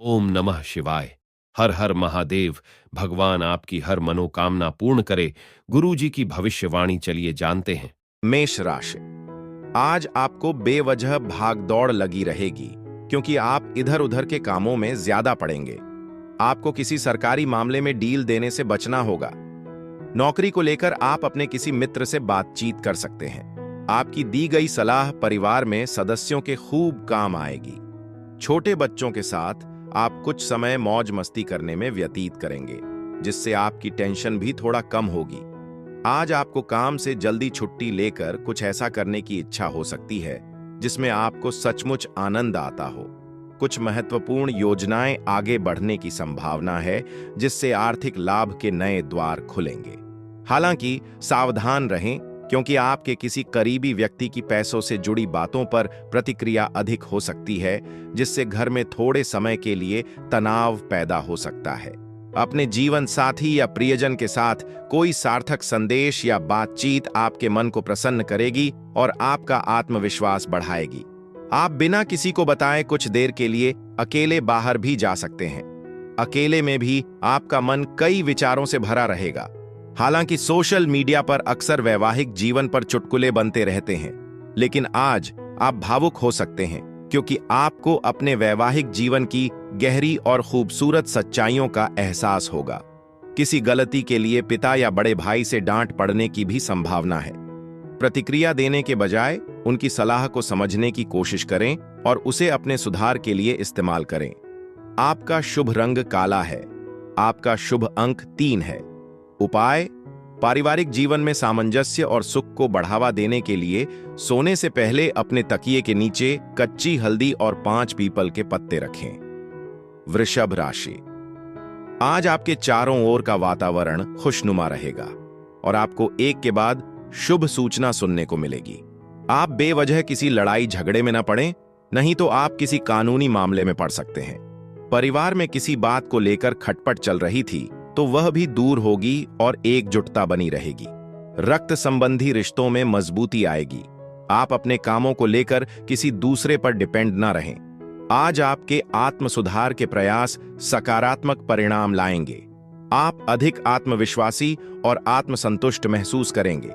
ओम नमः शिवाय। हर हर महादेव। भगवान आपकी हर मनोकामना पूर्ण करे। गुरुजी की भविष्यवाणी चलिए जानते हैं। मेष राशि। आज आपको बेवजह भागदौड़ लगी रहेगी क्योंकि आप इधर उधर के कामों में ज्यादा पड़ेंगे। आपको किसी सरकारी मामले में डील देने से बचना होगा। नौकरी को लेकर आप अपने किसी मित्र से बातचीत कर सकते हैं। आपकी दी गई सलाह परिवार में सदस्यों के खूब काम आएगी। छोटे बच्चों के साथ आप कुछ समय मौज मस्ती करने में व्यतीत करेंगे, जिससे आपकी टेंशन भी थोड़ा कम होगी। आज आपको काम से जल्दी छुट्टी लेकर कुछ ऐसा करने की इच्छा हो सकती है जिसमें आपको सचमुच आनंद आता हो। कुछ महत्वपूर्ण योजनाएं आगे बढ़ने की संभावना है, जिससे आर्थिक लाभ के नए द्वार खुलेंगे। हालांकि सावधान रहें, क्योंकि आपके किसी करीबी व्यक्ति की पैसों से जुड़ी बातों पर प्रतिक्रिया अधिक हो सकती है, जिससे घर में थोड़े समय के लिए तनाव पैदा हो सकता है। अपने जीवन साथी या प्रियजन के साथ कोई सार्थक संदेश या बातचीत आपके मन को प्रसन्न करेगी और आपका आत्मविश्वास बढ़ाएगी। आप बिना किसी को बताए कुछ देर के लिए अकेले बाहर भी जा सकते हैं। अकेले में भी आपका मन कई विचारों से भरा रहेगा। हालांकि सोशल मीडिया पर अक्सर वैवाहिक जीवन पर चुटकुले बनते रहते हैं, लेकिन आज आप भावुक हो सकते हैं, क्योंकि आपको अपने वैवाहिक जीवन की गहरी और खूबसूरत सच्चाइयों का एहसास होगा। किसी गलती के लिए पिता या बड़े भाई से डांट पड़ने की भी संभावना है। प्रतिक्रिया देने के बजाय उनकी सलाह को समझने की कोशिश करें और उसे अपने सुधार के लिए इस्तेमाल करें। आपका शुभ रंग काला है। आपका शुभ अंक 3 है। उपाय: पारिवारिक जीवन में सामंजस्य और सुख को बढ़ावा देने के लिए सोने से पहले अपने तकिए के नीचे कच्ची हल्दी और 5 पीपल के पत्ते रखें। वृषभ राशि। आज आपके चारों ओर का वातावरण खुशनुमा रहेगा और आपको एक के बाद शुभ सूचना सुनने को मिलेगी। आप बेवजह किसी लड़ाई झगड़े में न पड़ें, नहीं तो आप किसी कानूनी मामले में पड़ सकते हैं। परिवार में किसी बात को लेकर खटपट चल रही थी तो वह भी दूर होगी और एकजुटता बनी रहेगी। रक्त संबंधी रिश्तों में मजबूती आएगी। आप अपने कामों को लेकर किसी दूसरे पर डिपेंड न रहें। आज आपके आत्म सुधार के प्रयास सकारात्मक परिणाम लाएंगे। आप अधिक आत्मविश्वासी और आत्मसंतुष्ट महसूस करेंगे।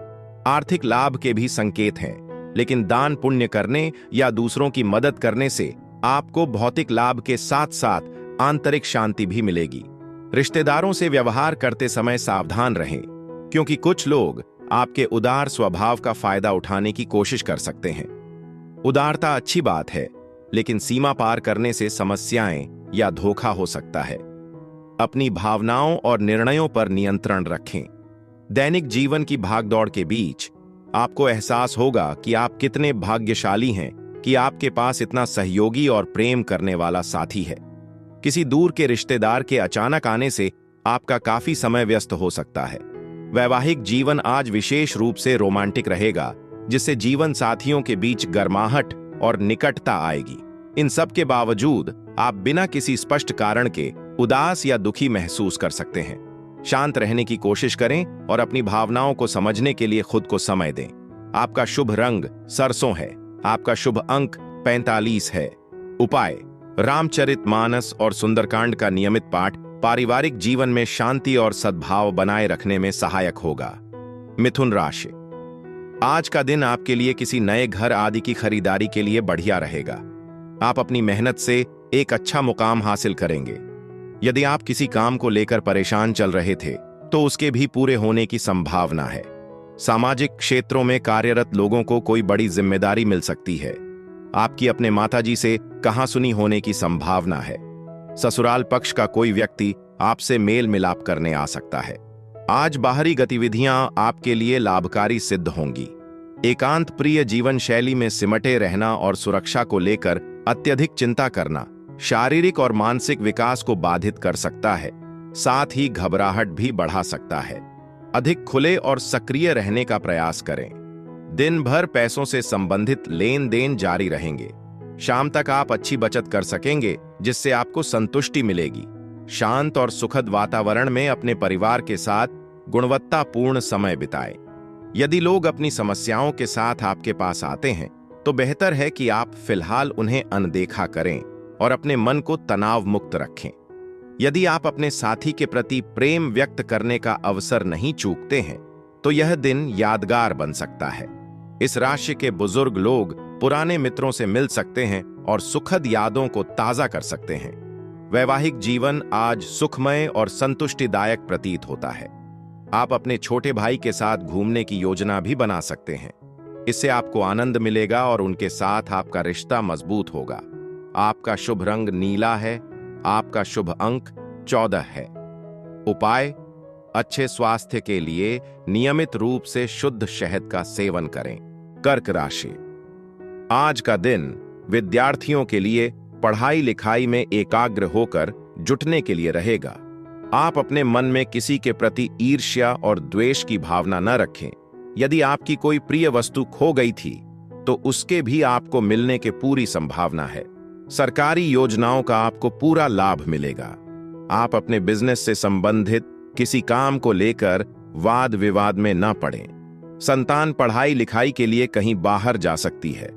आर्थिक लाभ के भी संकेत हैं, लेकिन दान पुण्य करने या दूसरों की मदद करने से आपको भौतिक लाभ के साथ साथ आंतरिक शांति भी मिलेगी। रिश्तेदारों से व्यवहार करते समय सावधान रहें, क्योंकि कुछ लोग आपके उदार स्वभाव का फायदा उठाने की कोशिश कर सकते हैं। उदारता अच्छी बात है, लेकिन सीमा पार करने से समस्याएं या धोखा हो सकता है। अपनी भावनाओं और निर्णयों पर नियंत्रण रखें। दैनिक जीवन की भागदौड़ के बीच आपको एहसास होगा कि आप कितने भाग्यशाली हैं कि आपके पास इतना सहयोगी और प्रेम करने वाला साथी है। किसी दूर के रिश्तेदार के अचानक आने से आपका काफी समय व्यस्त हो सकता है। वैवाहिक जीवन आज विशेष रूप से रोमांटिक रहेगा, जिससे जीवन साथियों के बीच गर्माहट और निकटता आएगी। इन सब के बावजूद आप बिना किसी स्पष्ट कारण के उदास या दुखी महसूस कर सकते हैं। शांत रहने की कोशिश करें और अपनी भावनाओं को समझने के लिए खुद को समय दें। आपका शुभ रंग सरसों है। आपका शुभ अंक 45 है। उपाय: रामचरितमानस और सुंदरकांड का नियमित पाठ पारिवारिक जीवन में शांति और सद्भाव बनाए रखने में सहायक होगा। मिथुन राशि। आज का दिन आपके लिए किसी नए घर आदि की खरीदारी के लिए बढ़िया रहेगा। आप अपनी मेहनत से एक अच्छा मुकाम हासिल करेंगे। यदि आप किसी काम को लेकर परेशान चल रहे थे तो उसके भी पूरे होने की संभावना है। सामाजिक क्षेत्रों में कार्यरत लोगों को कोई बड़ी जिम्मेदारी मिल सकती है। आपकी अपने माताजी से कहासुनी होने की संभावना है। ससुराल पक्ष का कोई व्यक्ति आपसे मेल मिलाप करने आ सकता है। आज बाहरी गतिविधियां आपके लिए लाभकारी सिद्ध होंगी। एकांत प्रिय जीवन शैली में सिमटे रहना और सुरक्षा को लेकर अत्यधिक चिंता करना शारीरिक और मानसिक विकास को बाधित कर सकता है, साथ ही घबराहट भी बढ़ा सकता है। अधिक खुले और सक्रिय रहने का प्रयास करें। दिन भर पैसों से संबंधित लेन देन जारी रहेंगे। शाम तक आप अच्छी बचत कर सकेंगे, जिससे आपको संतुष्टि मिलेगी। शांत और सुखद वातावरण में अपने परिवार के साथ गुणवत्तापूर्ण समय बिताएं। यदि लोग अपनी समस्याओं के साथ आपके पास आते हैं तो बेहतर है कि आप फिलहाल उन्हें अनदेखा करें और अपने मन को तनाव मुक्त रखें। यदि आप अपने साथी के प्रति प्रेम व्यक्त करने का अवसर नहीं चूकते हैं तो यह दिन यादगार बन सकता है। इस राशि के बुजुर्ग लोग पुराने मित्रों से मिल सकते हैं और सुखद यादों को ताजा कर सकते हैं। वैवाहिक जीवन आज सुखमय और संतुष्टिदायक प्रतीत होता है। आप अपने छोटे भाई के साथ घूमने की योजना भी बना सकते हैं। इससे आपको आनंद मिलेगा और उनके साथ आपका रिश्ता मजबूत होगा। आपका शुभ रंग नीला है। आपका शुभ अंक 14 है। उपाय: अच्छे स्वास्थ्य के लिए नियमित रूप से शुद्ध शहद का सेवन करें। कर्क राशि, आज का दिन विद्यार्थियों के लिए पढ़ाई लिखाई में एकाग्र होकर जुटने के लिए रहेगा। आप अपने मन में किसी के प्रति ईर्ष्या और द्वेष की भावना न रखें। यदि आपकी कोई प्रिय वस्तु खो गई थी तो उसके भी आपको मिलने की पूरी संभावना है। सरकारी योजनाओं का आपको पूरा लाभ मिलेगा। आप अपने बिजनेस से संबंधित किसी काम को लेकर वाद विवाद में न पड़ें। संतान पढ़ाई लिखाई के लिए कहीं बाहर जा सकती है।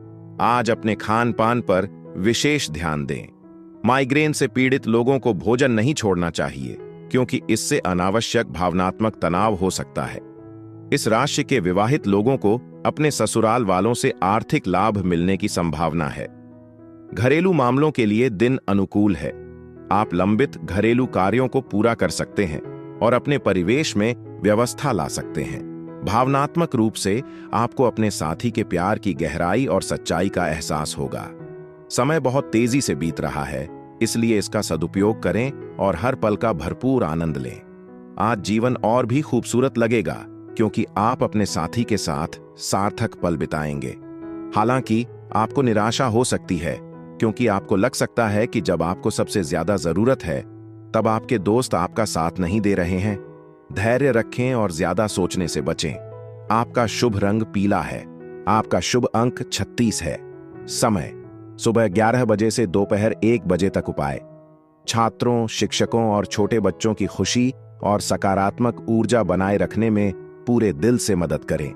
आज अपने खान पान पर विशेष ध्यान दें। माइग्रेन से पीड़ित लोगों को भोजन नहीं छोड़ना चाहिए क्योंकि इससे अनावश्यक भावनात्मक तनाव हो सकता है। इस राशि के विवाहित लोगों को अपने ससुराल वालों से आर्थिक लाभ मिलने की संभावना है। घरेलू मामलों के लिए दिन अनुकूल है। आप लंबित घरेलू कार्यों को पूरा कर सकते हैं और अपने परिवेश में व्यवस्था ला सकते हैं। भावनात्मक रूप से आपको अपने साथी के प्यार की गहराई और सच्चाई का एहसास होगा। समय बहुत तेजी से बीत रहा है, इसलिए इसका सदुपयोग करें और हर पल का भरपूर आनंद लें। आज जीवन और भी खूबसूरत लगेगा क्योंकि आप अपने साथी के साथ सार्थक पल बिताएंगे। हालांकि आपको निराशा हो सकती है क्योंकि आपको लग सकता है कि जब आपको सबसे ज्यादा जरूरत है तब आपके दोस्त आपका साथ नहीं दे रहे हैं। धैर्य रखें और ज्यादा सोचने से बचें। आपका शुभ रंग पीला है। आपका शुभ अंक 36 है। समय: सुबह 11 बजे से दोपहर 1 बजे तक। उपाय: छात्रों, शिक्षकों और छोटे बच्चों की खुशी और सकारात्मक ऊर्जा बनाए रखने में पूरे दिल से मदद करें।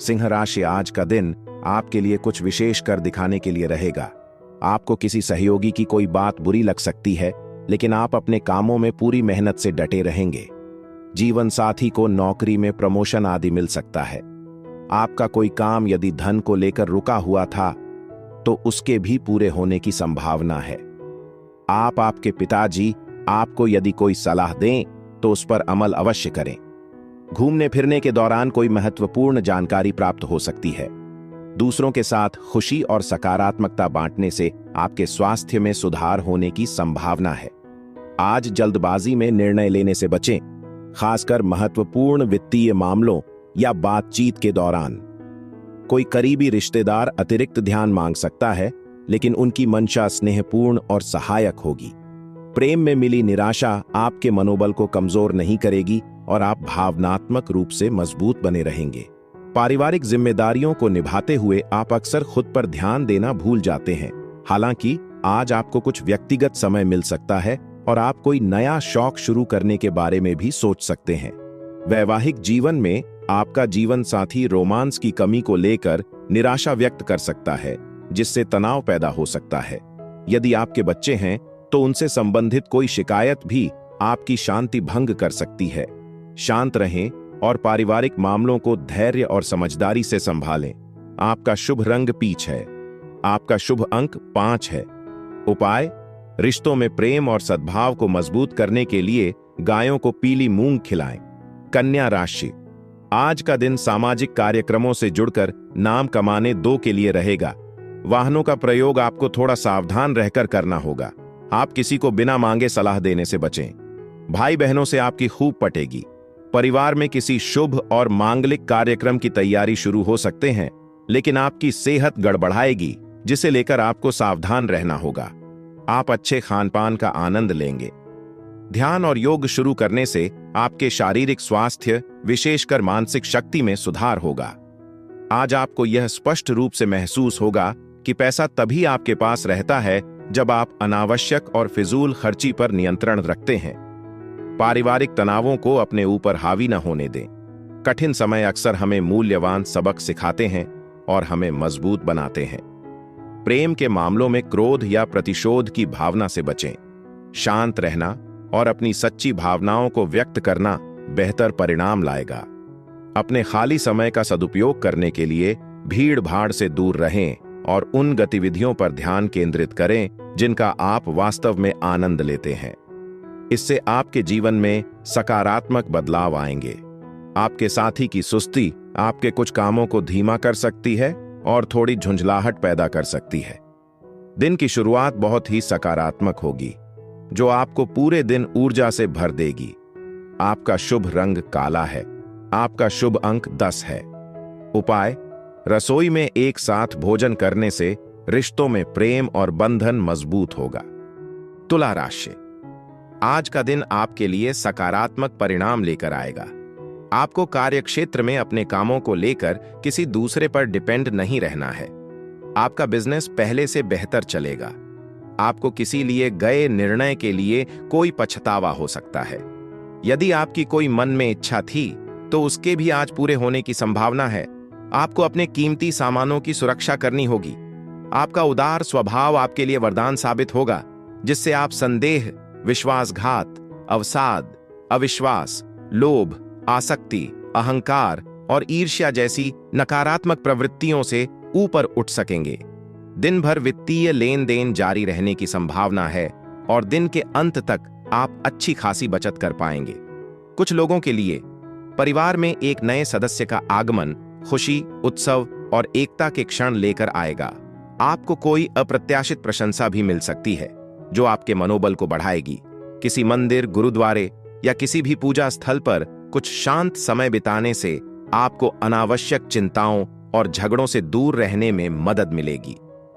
सिंह राशि, आज का दिन आपके लिए कुछ विशेष कर दिखाने के लिए रहेगा। आपको किसी सहयोगी की कोई बात बुरी लग सकती है, लेकिन आप अपने कामों में पूरी मेहनत से डटे रहेंगे। जीवन साथी को नौकरी में प्रमोशन आदि मिल सकता है। आपका कोई काम यदि धन को लेकर रुका हुआ था तो उसके भी पूरे होने की संभावना है। आपके पिताजी आपको यदि कोई सलाह दें तो उस पर अमल अवश्य करें। घूमने फिरने के दौरान कोई महत्वपूर्ण जानकारी प्राप्त हो सकती है। दूसरों के साथ खुशी और सकारात्मकता बांटने से आपके स्वास्थ्य में सुधार होने की संभावना है। आज जल्दबाजी में निर्णय लेने से बचें, खासकर महत्वपूर्ण वित्तीय मामलों या बातचीत के दौरान। कोई करीबी रिश्तेदार अतिरिक्त ध्यान मांग सकता है, लेकिन उनकी मंशा स्नेहपूर्ण और सहायक होगी। प्रेम में मिली निराशा आपके मनोबल को कमजोर नहीं करेगी और आप भावनात्मक रूप से मजबूत बने रहेंगे। पारिवारिक जिम्मेदारियों को निभाते हुए आप अक्सर खुद पर ध्यान देना भूल जाते हैं। हालांकि आज आपको कुछ व्यक्तिगत समय मिल सकता है और आप कोई नया शौक शुरू करने के बारे में भी सोच सकते हैं। वैवाहिक जीवन में आपका जीवन साथी रोमांस की कमी को लेकर निराशा व्यक्त कर सकता है, जिससे तनाव पैदा हो सकता है। यदि आपके बच्चे हैं तो उनसे संबंधित कोई शिकायत भी आपकी शांति भंग कर सकती है। शांत रहें और पारिवारिक मामलों को धैर्य और समझदारी से संभालें। आपका शुभ रंग पीच है। आपका शुभ अंक 5 है। उपाय: रिश्तों में प्रेम और सद्भाव को मजबूत करने के लिए गायों को पीली मूंग खिलाएं। कन्या राशि, आज का दिन सामाजिक कार्यक्रमों से जुड़कर नाम कमाने 2 के लिए रहेगा। वाहनों का प्रयोग आपको थोड़ा सावधान रहकर करना होगा। आप किसी को बिना मांगे सलाह देने से बचें। भाई बहनों से आपकी खूब पटेगी। परिवार में किसी शुभ और मांगलिक कार्यक्रम की तैयारी शुरू हो सकते हैं, लेकिन आपकी सेहत गड़बड़ाएगी, जिसे लेकर आपको सावधान रहना होगा। आप अच्छे खानपान का आनंद लेंगे। ध्यान और योग शुरू करने से आपके शारीरिक स्वास्थ्य, विशेषकर मानसिक शक्ति में सुधार होगा। आज आपको यह स्पष्ट रूप से महसूस होगा कि पैसा तभी आपके पास रहता है जब आप अनावश्यक और फिजूल खर्ची पर नियंत्रण रखते हैं। पारिवारिक तनावों को अपने ऊपर हावी न होने दें। कठिन समय अक्सर हमें मूल्यवान सबक सिखाते हैं और हमें मजबूत बनाते हैं। प्रेम के मामलों में क्रोध या प्रतिशोध की भावना से बचें। शांत रहना और अपनी सच्ची भावनाओं को व्यक्त करना बेहतर परिणाम लाएगा। अपने खाली समय का सदुपयोग करने के लिए भीड़ भाड़ से दूर रहें और उन गतिविधियों पर ध्यान केंद्रित करें जिनका आप वास्तव में आनंद लेते हैं। इससे आपके जीवन में सकारात्मक बदलाव आएंगे। आपके साथी की सुस्ती आपके कुछ कामों को धीमा कर सकती है और थोड़ी झुंझलाहट पैदा कर सकती है। दिन की शुरुआत बहुत ही सकारात्मक होगी, जो आपको पूरे दिन ऊर्जा से भर देगी। आपका शुभ रंग काला है। आपका शुभ अंक 10 है। उपाय: रसोई में एक साथ भोजन करने से रिश्तों में प्रेम और बंधन मजबूत होगा। तुला राशि, आज का दिन आपके लिए सकारात्मक परिणाम लेकर आएगा। आपको कार्यक्षेत्र में अपने कामों को लेकर किसी दूसरे पर डिपेंड नहीं रहना है। आपका बिजनेस पहले से बेहतर चलेगा। आपको किसी लिए गए निर्णय के लिए कोई पछतावा हो सकता है। यदि आपकी कोई मन में इच्छा थी तो उसके भी आज पूरे होने की संभावना है। आपको अपने कीमती सामानों की सुरक्षा करनी होगी। आपका उदार स्वभाव आपके लिए वरदान साबित होगा, जिससे आप संदेह, विश्वासघात, अवसाद, अविश्वास, लोभ, आसक्ति, अहंकार और ईर्ष्या जैसी नकारात्मक प्रवृत्तियों से ऊपर उठ सकेंगे। दिन भर वित्तीय लेन देन जारी रहने की संभावना है और दिन के अंत तक आप अच्छी खासी बचत कर पाएंगे। कुछ लोगों के लिए परिवार में एक नए सदस्य का आगमन खुशी, उत्सव और एकता के क्षण लेकर आएगा। आपको कोई अप्रत्याशित प्रशंसा भी मिल सकती है, जो आपके मनोबल को बढ़ाएगी। किसी मंदिर, गुरुद्वारे या किसी भी पूजा स्थल पर कुछ शांत समय बिताने से आपको अनावश्यक चिंताओं और झगड़ों से दूर रहने में मदद मिलेगी।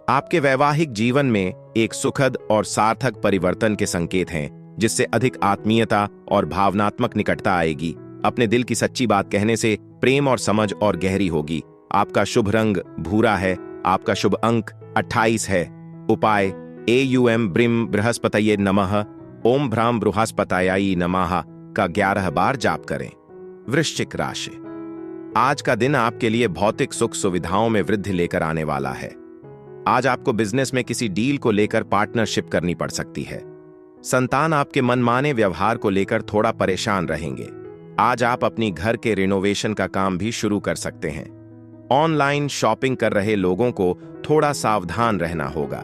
आपके वैवाहिक जीवन में एक सुखद और सार्थक परिवर्तन के संकेत हैं, जिससे अधिक आत्मीयता और भावनात्मक निकटता आएगी। अपने दिल की सच्ची बात कहने से प्रेम और समझ और गहरी होगी। आपका शुभ रंग भूरा है। आपका शुभ अंक 28 है। उपाय: एयुएम ब्रिम बृहस्पतये नमः, ओम भ्राम बृहस्पतयाय नमः का 11 बार जाप करें। वृश्चिक राशि, आज का दिन आपके लिए भौतिक सुख सुविधाओं में वृद्धि लेकर आने वाला है। आज आपको बिजनेस में किसी डील को लेकर पार्टनरशिप करनी पड़ सकती है। संतान आपके मनमाने व्यवहार को लेकर थोड़ा परेशान रहेंगे। आज आप अपनी घर के रिनोवेशन का काम भी शुरू कर सकते हैं। ऑनलाइन शॉपिंग कर रहे लोगों को थोड़ा सावधान रहना होगा।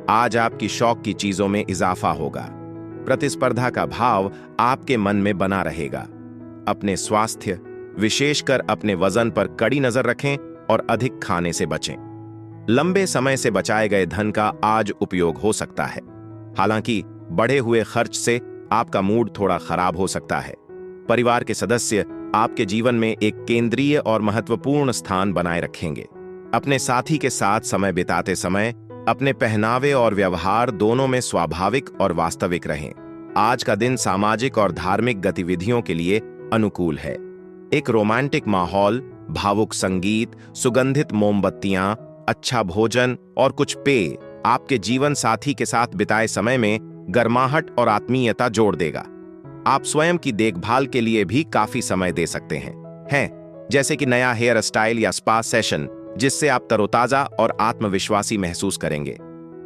आज आपकी शौक की चीजों में इजाफा होगा। प्रतिस्पर्धा का भाव आपके मन में बना रहेगा। अपने स्वास्थ्य, विशेषकर अपने वजन पर कड़ी नजर रखें और अधिक खाने से बचें। लंबे समय से बचाए गए धन का आज उपयोग हो सकता है। हालांकि बढ़े हुए खर्च से आपका मूड थोड़ा खराब हो सकता है। परिवार के सदस्य आपके जीवन में एक केंद्रीय और महत्वपूर्ण स्थान बनाए रखेंगे। अपने साथी के साथ समय बिताते समय अपने पहनावे और व्यवहार दोनों में स्वाभाविक और वास्तविक रहें। आज का दिन सामाजिक और धार्मिक गतिविधियों के लिए अनुकूल है। एक रोमांटिक माहौल, भावुक संगीत, सुगंधित मोमबत्तियां, अच्छा भोजन और कुछ पेय आपके जीवन साथी के साथ बिताए समय में गर्माहट और आत्मीयता जोड़ देगा। आप स्वयं की देखभाल के लिए भी काफी समय दे सकते हैं, जैसे कि नया हेयर स्टाइल या स्पा सेशन, जिससे आप तरोताजा और आत्मविश्वासी महसूस करेंगे।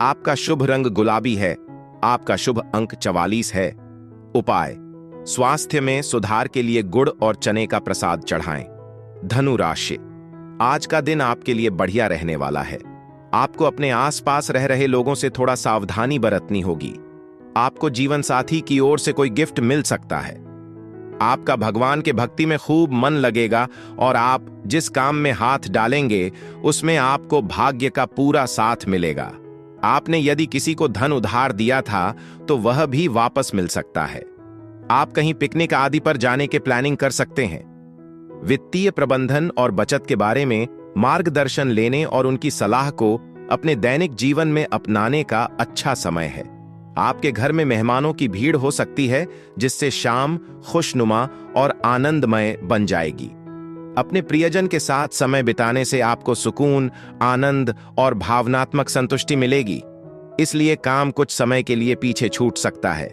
आपका शुभ रंग गुलाबी है। आपका शुभ अंक 44 है। उपाय: स्वास्थ्य में सुधार के लिए गुड़ और चने का प्रसाद चढ़ाएं। धनु राशि, आज का दिन आपके लिए बढ़िया रहने वाला है। आपको अपने आसपास रह रहे लोगों से थोड़ा सावधानी बरतनी होगी। आपको जीवन साथी की ओर से कोई गिफ्ट मिल सकता है। आपका भगवान के भक्ति में खूब मन लगेगा और आप जिस काम में हाथ डालेंगे उसमें आपको भाग्य का पूरा साथ मिलेगा। आपने यदि किसी को धन उधार दिया था तो वह भी वापस मिल सकता है। आप कहीं पिकनिक आदि पर जाने के प्लानिंग कर सकते हैं। वित्तीय प्रबंधन और बचत के बारे में मार्गदर्शन लेने और उनकी सलाह को अपने दैनिक जीवन में अपनाने का अच्छा समय है। आपके घर में मेहमानों की भीड़ हो सकती है, जिससे शाम खुशनुमा और आनंदमय बन जाएगी। अपने प्रियजन के साथ समय बिताने से आपको सुकून, आनंद और भावनात्मक संतुष्टि मिलेगी। इसलिए काम कुछ समय के लिए पीछे छूट सकता है।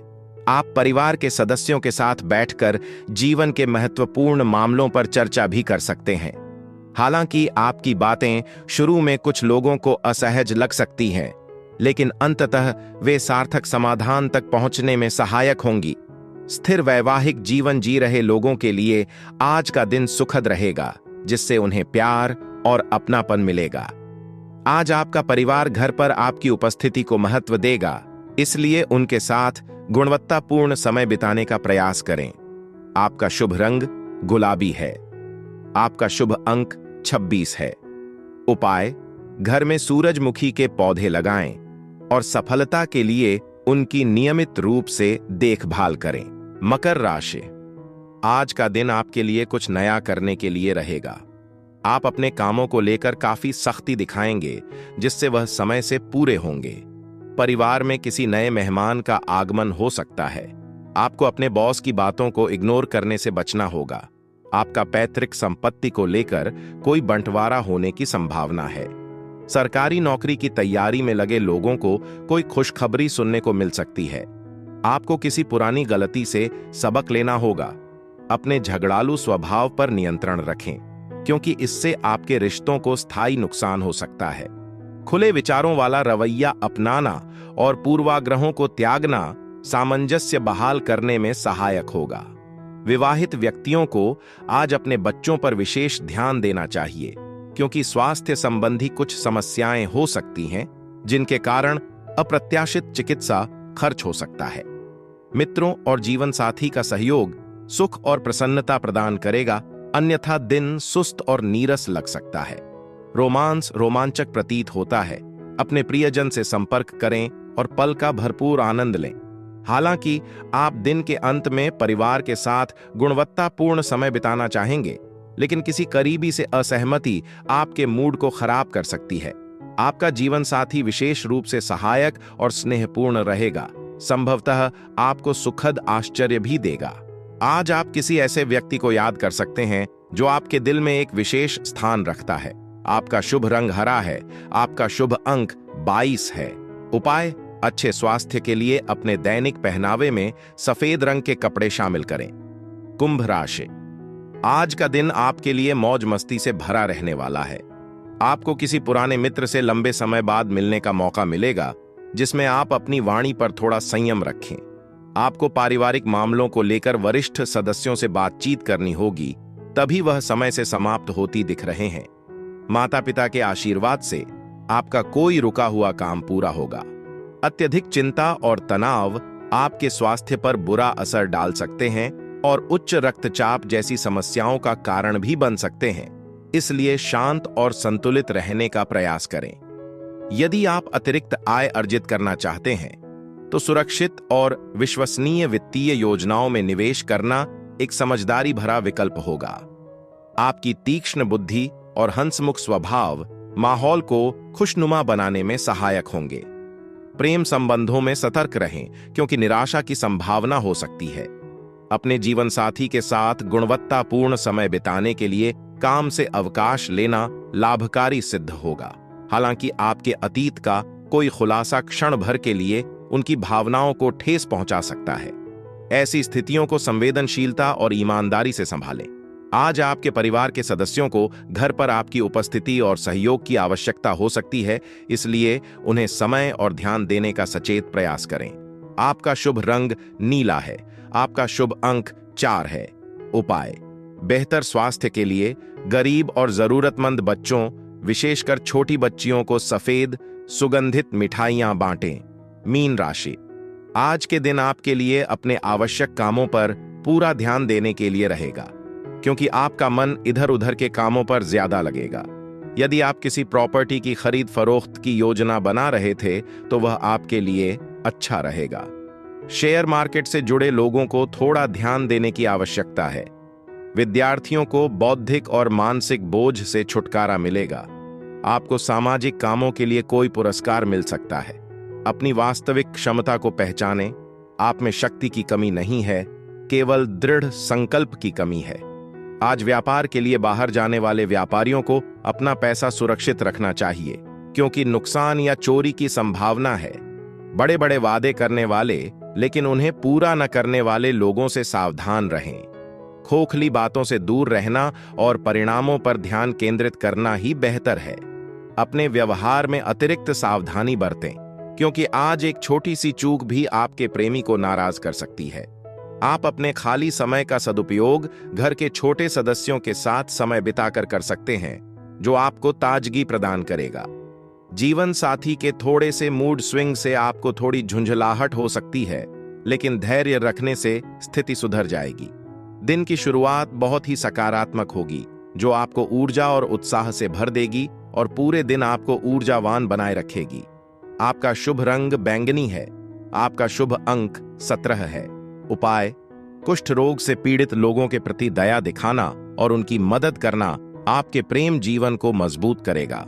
आप परिवार के सदस्यों के साथ बैठकर जीवन के महत्वपूर्ण मामलों पर चर्चा भी कर सकते हैं। हालांकि आपकी बातें शुरू में कुछ लोगों को असहज लग सकती हैं, लेकिन अंततः वे सार्थक समाधान तक पहुंचने में सहायक होंगी। स्थिर वैवाहिक जीवन जी रहे लोगों के लिए आज का दिन सुखद रहेगा, जिससे उन्हें प्यार और अपनापन मिलेगा। आज आपका परिवार घर पर आपकी उपस्थिति को महत्व देगा, इसलिए उनके साथ गुणवत्तापूर्ण समय बिताने का प्रयास करें। आपका शुभ रंग गुलाबी है। आपका शुभ अंक 26 है। उपाय: घर में सूरजमुखी के पौधे लगाएं और सफलता के लिए उनकी नियमित रूप से देखभाल करें। मकर राशि: आज का दिन आपके लिए कुछ नया करने के लिए रहेगा। आप अपने कामों को लेकर काफी सख्ती दिखाएंगे, जिससे वह समय से पूरे होंगे। परिवार में किसी नए मेहमान का आगमन हो सकता है। आपको अपने बॉस की बातों को इग्नोर करने से बचना होगा। आपका पैतृक संपत्ति को लेकर कोई बंटवारा होने की संभावना है। सरकारी नौकरी की तैयारी में लगे लोगों को कोई खुशखबरी सुनने को मिल सकती है। आपको किसी पुरानी गलती से सबक लेना होगा। अपने झगड़ालू स्वभाव पर नियंत्रण रखें, क्योंकि इससे आपके रिश्तों को स्थायी नुकसान हो सकता है। खुले विचारों वाला रवैया अपनाना और पूर्वाग्रहों को त्यागना सामंजस्य बहाल करने में सहायक होगा। विवाहित व्यक्तियों को आज अपने बच्चों पर विशेष ध्यान देना चाहिए, क्योंकि स्वास्थ्य संबंधी कुछ समस्याएं हो सकती हैं, जिनके कारण अप्रत्याशित चिकित्सा खर्च हो सकता है। मित्रों और जीवन साथी का सहयोग सुख और प्रसन्नता प्रदान करेगा, अन्यथा दिन सुस्त और नीरस लग सकता है। रोमांस रोमांचक प्रतीत होता है। अपने प्रियजन से संपर्क करें और पल का भरपूर आनंद लें। हालांकि आप दिन के अंत में परिवार के साथ गुणवत्तापूर्ण समय बिताना चाहेंगे, लेकिन किसी करीबी से असहमति आपके मूड को खराब कर सकती है। आपका जीवन साथी विशेष रूप से सहायक और स्नेहपूर्ण रहेगा, संभवतः आपको सुखद आश्चर्य भी देगा। आज आप किसी ऐसे व्यक्ति को याद कर सकते हैं जो आपके दिल में एक विशेष स्थान रखता है। आपका शुभ रंग हरा है। आपका शुभ अंक 22 है। उपाय: अच्छे स्वास्थ्य के लिए अपने दैनिक पहनावे में सफेद रंग के कपड़े शामिल करें। कुंभ राशि: आज का दिन आपके लिए मौज मस्ती से भरा रहने वाला है। आपको किसी पुराने मित्र से लंबे समय बाद मिलने का मौका मिलेगा, जिसमें आप अपनी वाणी पर थोड़ा संयम रखें। आपको पारिवारिक मामलों को लेकर वरिष्ठ सदस्यों से बातचीत करनी होगी, तभी वह समय से समाप्त होती दिख रहे हैं। माता पिता के आशीर्वाद से आपका कोई रुका हुआ काम पूरा होगा। अत्यधिक चिंता और तनाव आपके स्वास्थ्य पर बुरा असर डाल सकते हैं और उच्च रक्तचाप जैसी समस्याओं का कारण भी बन सकते हैं। इसलिए शांत और संतुलित रहने का प्रयास करें। यदि आप अतिरिक्त आय अर्जित करना चाहते हैं, तो सुरक्षित और विश्वसनीय वित्तीय योजनाओं में निवेश करना एक समझदारी भरा विकल्प होगा। आपकी तीक्ष्ण बुद्धि और हंसमुख स्वभाव माहौल को खुशनुमा बनाने में सहायक होंगे। प्रेम संबंधों में सतर्क रहें, क्योंकि निराशा की संभावना हो सकती है। अपने जीवन साथी के साथ गुणवत्तापूर्ण समय बिताने के लिए काम से अवकाश लेना लाभकारी सिद्ध होगा। हालांकि आपके अतीत का कोई खुलासा क्षण भर के लिए उनकी भावनाओं को ठेस पहुंचा सकता है। ऐसी स्थितियों को संवेदनशीलता और ईमानदारी से संभालें। आज आपके परिवार के सदस्यों को घर पर आपकी उपस्थिति और सहयोग की आवश्यकता हो सकती है, इसलिए उन्हें समय और ध्यान देने का सचेत प्रयास करें। आपका शुभ रंग नीला है। आपका शुभ अंक 4 है। उपाय: बेहतर स्वास्थ्य के लिए गरीब और जरूरतमंद बच्चों, विशेषकर छोटी बच्चियों को सफेद सुगंधित मिठाइयां बांटें। मीन राशि: आज के दिन आपके लिए अपने आवश्यक कामों पर पूरा ध्यान देने के लिए रहेगा, क्योंकि आपका मन इधर उधर के कामों पर ज्यादा लगेगा। यदि आप किसी प्रॉपर्टी की खरीद फरोख्त की योजना बना रहे थे, तो वह आपके लिए अच्छा रहेगा। शेयर मार्केट से जुड़े लोगों को थोड़ा ध्यान देने की आवश्यकता है। विद्यार्थियों को बौद्धिक और मानसिक बोझ से छुटकारा मिलेगा। आपको सामाजिक कामों के लिए कोई पुरस्कार मिल सकता है। अपनी वास्तविक क्षमता को पहचानें। आप में शक्ति की कमी नहीं है, केवल दृढ़ संकल्प की कमी है। आज व्यापार के लिए बाहर जाने वाले व्यापारियों को अपना पैसा सुरक्षित रखना चाहिए, क्योंकि नुकसान या चोरी की संभावना है। बड़े बड़े वादे करने वाले लेकिन उन्हें पूरा न करने वाले लोगों से सावधान रहें। खोखली बातों से दूर रहना और परिणामों पर ध्यान केंद्रित करना ही बेहतर है। अपने व्यवहार में अतिरिक्त सावधानी बरतें, क्योंकि आज एक छोटी सी चूक भी आपके प्रेमी को नाराज कर सकती है। आप अपने खाली समय का सदुपयोग घर के छोटे सदस्यों के साथ समय बिताकर कर सकते हैं, जो आपको ताजगी प्रदान करेगा। जीवन साथी के थोड़े से मूड स्विंग से आपको थोड़ी झुंझलाहट हो सकती है, लेकिन धैर्य रखने से स्थिति सुधर जाएगी। दिन की शुरुआत बहुत ही सकारात्मक होगी, जो आपको ऊर्जा और उत्साह से भर देगी और पूरे दिन आपको ऊर्जावान बनाए रखेगी। आपका शुभ रंग बैंगनी है। आपका शुभ अंक 17 है। उपाय: कुष्ठ रोग से पीड़ित लोगों के प्रति दया दिखाना और उनकी मदद करना आपके प्रेम जीवन को मजबूत करेगा।